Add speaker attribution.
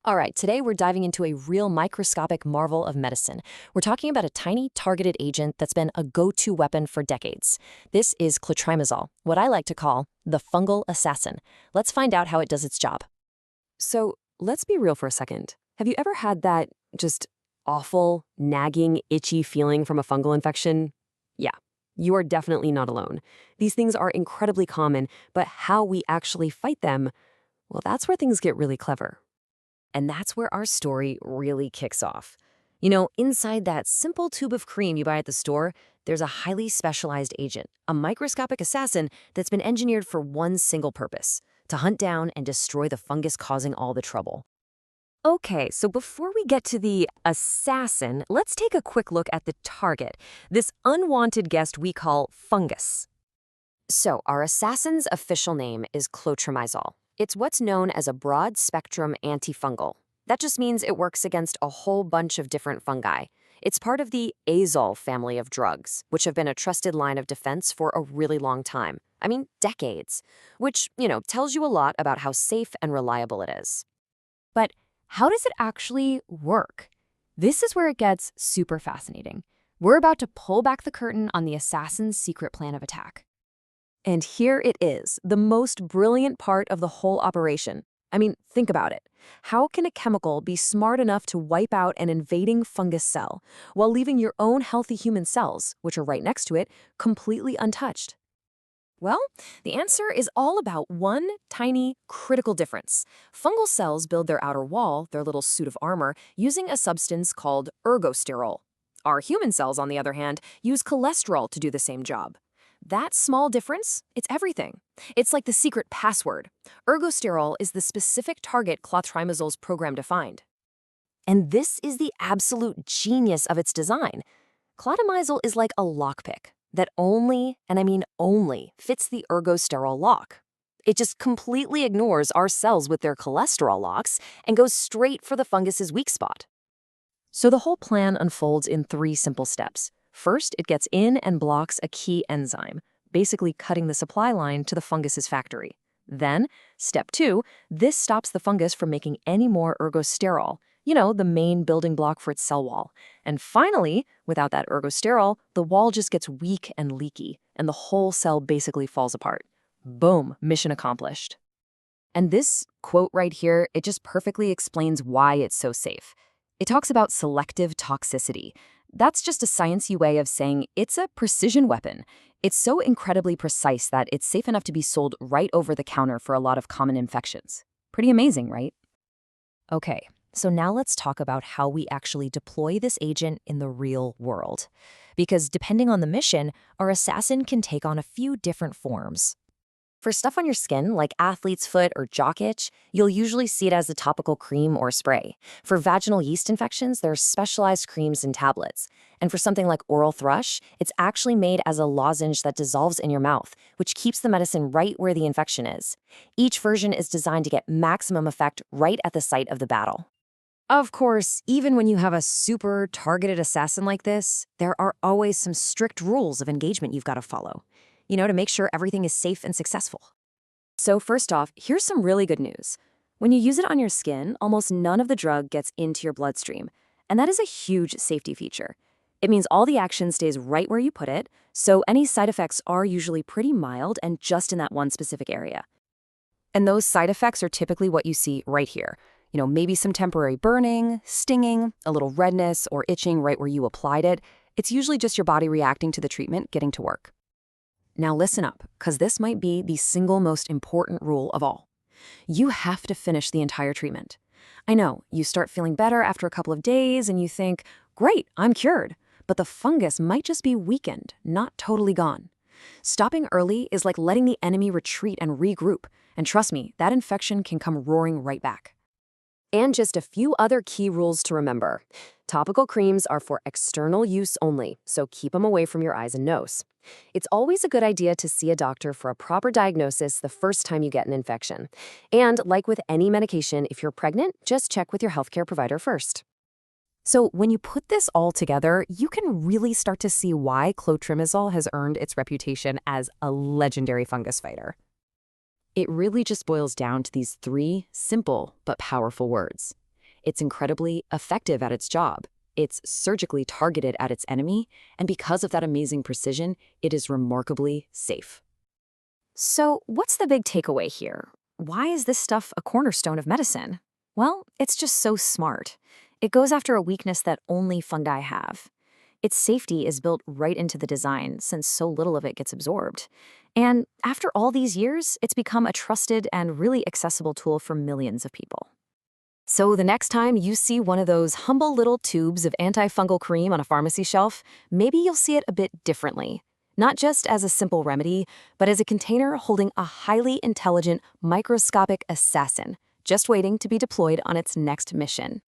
Speaker 1: All right, today we're diving into a real microscopic marvel of medicine. We're talking about a tiny targeted agent that's been a go-to weapon for decades. This is clotrimazole, what I like to call the fungal assassin. Let's find out how it does its job.
Speaker 2: So let's be real for a second. Have you ever had that just awful, nagging, itchy feeling from a fungal infection? Yeah, you are definitely not alone. These things are incredibly common, but how we actually fight them, well, that's where things get really clever. And that's where our story really kicks off. Inside that simple tube of cream you buy at the store, there's a highly specialized agent, a microscopic assassin that's been engineered for one single purpose: to hunt down and destroy the fungus causing all the trouble. Okay, so before we get to the assassin, let's take a quick look at the target, this unwanted guest we call fungus. So, our assassin's official name is clotrimazole. It's what's known as a broad-spectrum antifungal. That just means it works against a whole bunch of different fungi. It's part of the azole family of drugs, which have been a trusted line of defense for a really long time. I mean, decades. Which, tells you a lot about how safe and reliable it is.
Speaker 3: But how does it actually work? This is where it gets super fascinating. We're about to pull back the curtain on the assassin's secret plan of attack.
Speaker 2: And here it is, the most brilliant part of the whole operation. I mean, think about it. How can a chemical be smart enough to wipe out an invading fungus cell while leaving your own healthy human cells, which are right next to it, completely untouched? Well, the answer is all about one tiny, critical difference. Fungal cells build their outer wall, their little suit of armor, using a substance called ergosterol. Our human cells, on the other hand, use cholesterol to do the same job. That small difference, it's everything. It's like the secret password. Ergosterol is the specific target clotrimazole's programmed to find. And this is the absolute genius of its design. Clotrimazole is like a lockpick that only, and I mean only, fits the ergosterol lock. It just completely ignores our cells with their cholesterol locks and goes straight for the fungus's weak spot. So the whole plan unfolds in 3 simple steps. First, it gets in and blocks a key enzyme, basically cutting the supply line to the fungus's factory. Then, step 2, this stops the fungus from making any more ergosterol, the main building block for its cell wall. And finally, without that ergosterol, the wall just gets weak and leaky, and the whole cell basically falls apart. Boom, mission accomplished. And this quote right here, it just perfectly explains why it's so safe. It talks about selective toxicity. That's just a sciencey way of saying it's a precision weapon. It's so incredibly precise that it's safe enough to be sold right over the counter for a lot of common infections. Pretty amazing, right? Okay, so now let's talk about how we actually deploy this agent in the real world. Because depending on the mission, our assassin can take on a few different forms. For stuff on your skin, like athlete's foot or jock itch, you'll usually see it as a topical cream or spray. For vaginal yeast infections, there are specialized creams and tablets. And for something like oral thrush, it's actually made as a lozenge that dissolves in your mouth, which keeps the medicine right where the infection is. Each version is designed to get maximum effect right at the site of the battle. Of course, even when you have a super targeted assassin like this, there are always some strict rules of engagement you've got to follow, to make sure everything is safe and successful. So first off, here's some really good news. When you use it on your skin, almost none of the drug gets into your bloodstream, and that is a huge safety feature. It means all the action stays right where you put it, so any side effects are usually pretty mild and just in that one specific area. And those side effects are typically what you see right here. Maybe some temporary burning, stinging, a little redness or itching right where you applied it. It's usually just your body reacting to the treatment getting to work. Now listen up, because this might be the single most important rule of all. You have to finish the entire treatment. I know, you start feeling better after a couple of days and you think, great, I'm cured. But the fungus might just be weakened, not totally gone. Stopping early is like letting the enemy retreat and regroup. And trust me, that infection can come roaring right back. And just a few other key rules to remember. Topical creams are for external use only, so keep them away from your eyes and nose. It's always a good idea to see a doctor for a proper diagnosis the first time you get an infection. And like with any medication, if you're pregnant, just check with your healthcare provider first. So when you put this all together, you can really start to see why clotrimazole has earned its reputation as a legendary fungus fighter. It really just boils down to these 3 simple but powerful words.
Speaker 1: It's incredibly effective at its job. It's surgically targeted at its enemy, and because of that amazing precision, it is remarkably safe.
Speaker 2: So, what's the big takeaway here? Why is this stuff a cornerstone of medicine? Well, it's just so smart. It goes after a weakness that only fungi have. Its safety is built right into the design since so little of it gets absorbed. And after all these years, it's become a trusted and really accessible tool for millions of people. So the next time you see one of those humble little tubes of antifungal cream on a pharmacy shelf, maybe you'll see it a bit differently. Not just as a simple remedy, but as a container holding a highly intelligent, microscopic assassin, just waiting to be deployed on its next mission.